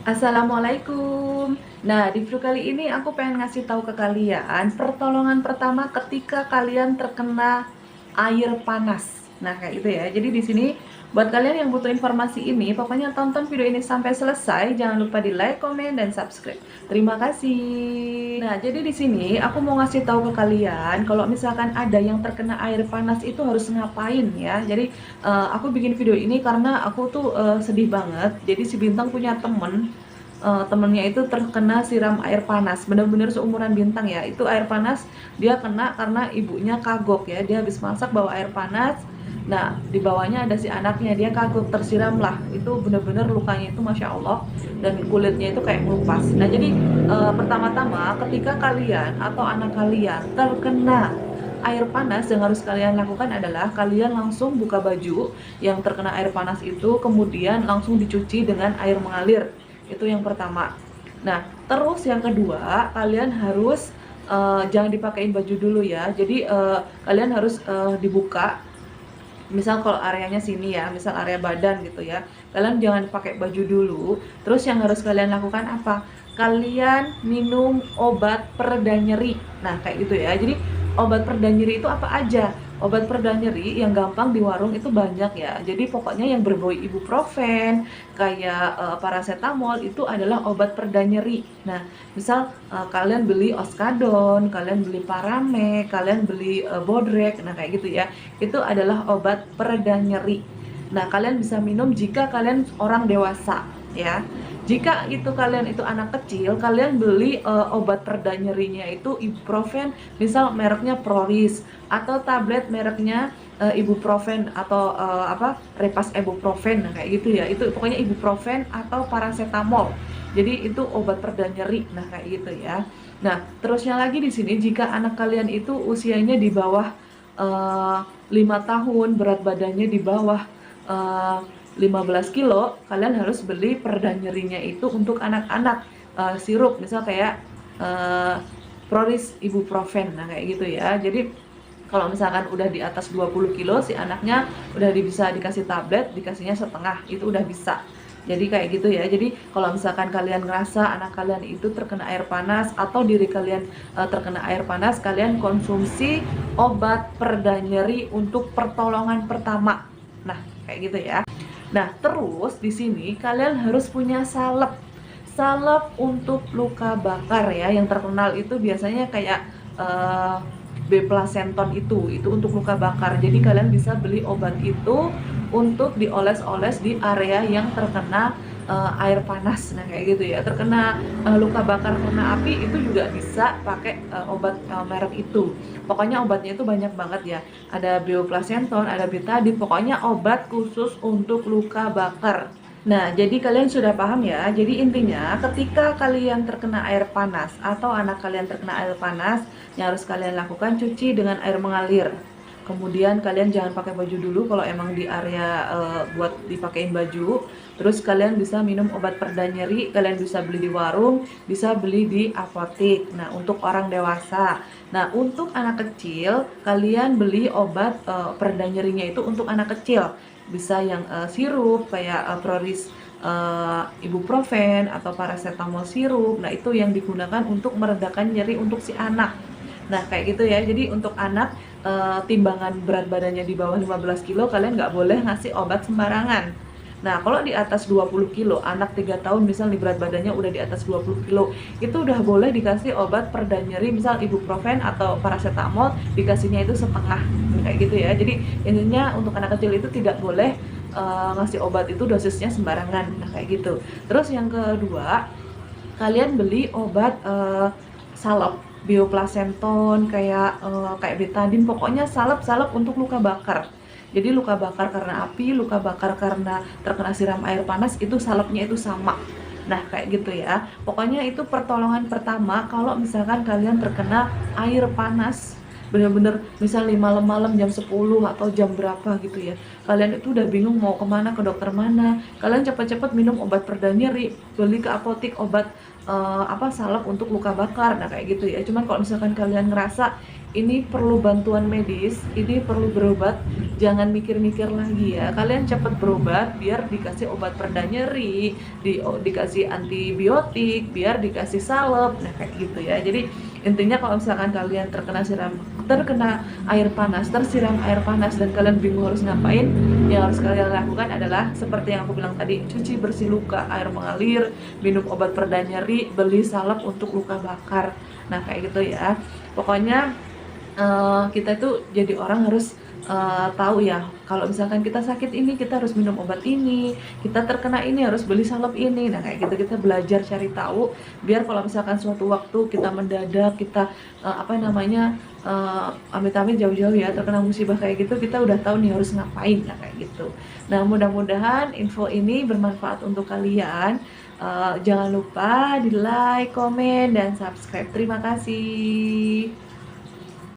Assalamualaikum. Nah, di video kali ini aku pengen ngasih tahu ke kalian pertolongan pertama ketika kalian terkena air panas. Nah, kayak gitu ya. Jadi di sini buat kalian yang butuh informasi ini, pokoknya tonton video ini sampai selesai. Jangan lupa di like, komen, dan subscribe. Terima kasih. Nah, jadi di sini aku mau ngasih tahu ke kalian kalau misalkan ada yang terkena air panas itu harus ngapain ya. Jadi aku bikin video ini karena aku tuh sedih banget. Jadi si Bintang punya temennya itu terkena siram air panas, bener-bener seumuran Bintang ya. Itu air panas dia kena karena ibunya kagok ya, dia habis masak bawa air panas. Nah, di bawahnya ada si anaknya, dia kagok tersiram lah. Itu bener-bener lukanya itu masya Allah, dan kulitnya itu kayak melupas. Nah, jadi pertama-tama ketika kalian atau anak kalian terkena air panas, yang harus kalian lakukan adalah kalian langsung buka baju yang terkena air panas itu, kemudian langsung dicuci dengan air mengalir. Itu yang pertama. Nah, terus yang kedua, kalian harus jangan dipakein baju dulu ya. Jadi kalian harus dibuka. Misal kalau areanya sini ya, misal area badan gitu ya. Kalian jangan pakai baju dulu. Terus yang harus kalian lakukan apa? Kalian minum obat pereda nyeri. Nah, kayak gitu ya. Jadi obat pereda nyeri itu apa aja? Obat pereda nyeri yang gampang di warung itu banyak ya. Jadi pokoknya yang berbau ibuprofen, kayak paracetamol itu adalah obat pereda nyeri. Nah, misal kalian beli Oskadon, kalian beli Parame, kalian beli Bodrek, nah kayak gitu ya. Itu adalah obat pereda nyeri. Nah, kalian bisa minum jika kalian orang dewasa ya. Jika itu kalian itu anak kecil, kalian beli obat pereda nyerinya itu ibuprofen, misal mereknya Proris, atau tablet mereknya ibuprofen, atau Repas ibuprofen, nah kayak gitu ya. Itu pokoknya ibuprofen atau paracetamol. Jadi itu obat pereda nyeri, nah kayak gitu ya. Nah, terusnya lagi di sini, jika anak kalian itu usianya di bawah eh, 5 tahun, berat badannya di bawah eh, 15 kilo, kalian harus beli pereda nyerinya itu untuk anak-anak, sirup misal kayak eh, Proris ibuprofen, nah kayak gitu ya. Jadi kalau misalkan udah di atas 20 kilo, si anaknya udah bisa dikasih tablet, dikasihnya setengah, itu udah bisa. Jadi kayak gitu ya. Jadi kalau misalkan kalian ngerasa anak kalian itu terkena air panas atau diri kalian terkena air panas, kalian konsumsi obat pereda nyeri untuk pertolongan pertama. Nah, kayak gitu ya. Nah, terus di sini kalian harus punya salep. Salep untuk luka bakar ya, yang terkenal itu biasanya kayak eh, Beplacenton itu untuk luka bakar. Jadi kalian bisa beli obat itu untuk dioles-oles di area yang terkena air panas. Nah, kayak gitu ya. Terkena luka bakar karena api itu juga bisa pakai obat merek itu. Pokoknya obatnya itu banyak banget ya. Ada Beoplacenton, ada Betadine, pokoknya obat khusus untuk luka bakar. Nah, jadi kalian sudah paham ya. Jadi intinya ketika kalian terkena air panas atau anak kalian terkena air panas, yang harus kalian lakukan cuci dengan air mengalir. Kemudian kalian jangan pakai baju dulu kalau emang di area buat dipakein baju. Terus kalian bisa minum obat pereda nyeri, kalian bisa beli di warung, bisa beli di apotek. Nah, untuk orang dewasa. Nah, untuk anak kecil, kalian beli obat pereda nyerinya itu untuk anak kecil. Bisa yang sirup kayak Proris ibuprofen atau paracetamol sirup. Nah, itu yang digunakan untuk meredakan nyeri untuk si anak. Nah, kayak gitu ya. Jadi untuk anak timbangan berat badannya di bawah 15 kilo, kalian nggak boleh ngasih obat sembarangan. Nah, kalau di atas 20 kilo, anak 3 tahun misalnya berat badannya udah di atas 20 kilo, itu udah boleh dikasih obat pereda nyeri, misal ibuprofen atau paracetamol, dikasihnya itu setengah, kayak gitu ya. Jadi intinya untuk anak kecil itu tidak boleh ngasih obat itu dosisnya sembarangan, nah kayak gitu. Terus yang kedua, kalian beli obat salep Beoplacenton, kayak betadine, pokoknya salep-salep untuk luka bakar. Jadi luka bakar karena api, luka bakar karena terkena siram air panas, itu salepnya itu sama. Nah, kayak gitu ya. Pokoknya itu pertolongan pertama kalau misalkan kalian terkena air panas. Bener-bener misal nih malam-malam jam 10 atau jam berapa gitu ya. Kalian itu udah bingung mau kemana, ke dokter mana. Kalian cepat-cepat minum obat pereda nyeri, beli ke apotek obat salep untuk luka bakar. Nah, kayak gitu ya. Cuman kalau misalkan kalian ngerasa ini perlu bantuan medis, ini perlu berobat, jangan mikir-mikir lagi ya. Kalian cepat berobat biar dikasih obat pereda nyeri, dikasih antibiotik, biar dikasih salep, nah kayak gitu ya. Jadi intinya kalau misalkan kalian terkena air panas, tersiram air panas dan kalian bingung harus ngapain, yang harus kalian lakukan adalah seperti yang aku bilang tadi, cuci bersih luka, air mengalir, minum obat pereda nyeri, beli salep untuk luka bakar. Nah kayak gitu ya. Pokoknya kita itu jadi orang harus tahu ya, kalau misalkan kita sakit ini kita harus minum obat ini, kita terkena ini harus beli salep ini. Nah kayak gitu kita belajar cari tahu, biar kalau misalkan suatu waktu kita mendadak, kita apa namanya, amit-amit jauh-jauh ya terkena musibah kayak gitu, kita udah tahu nih harus ngapain. Nah kayak gitu. Nah mudah-mudahan info ini bermanfaat untuk kalian. Jangan lupa di like, komen, dan subscribe. Terima kasih.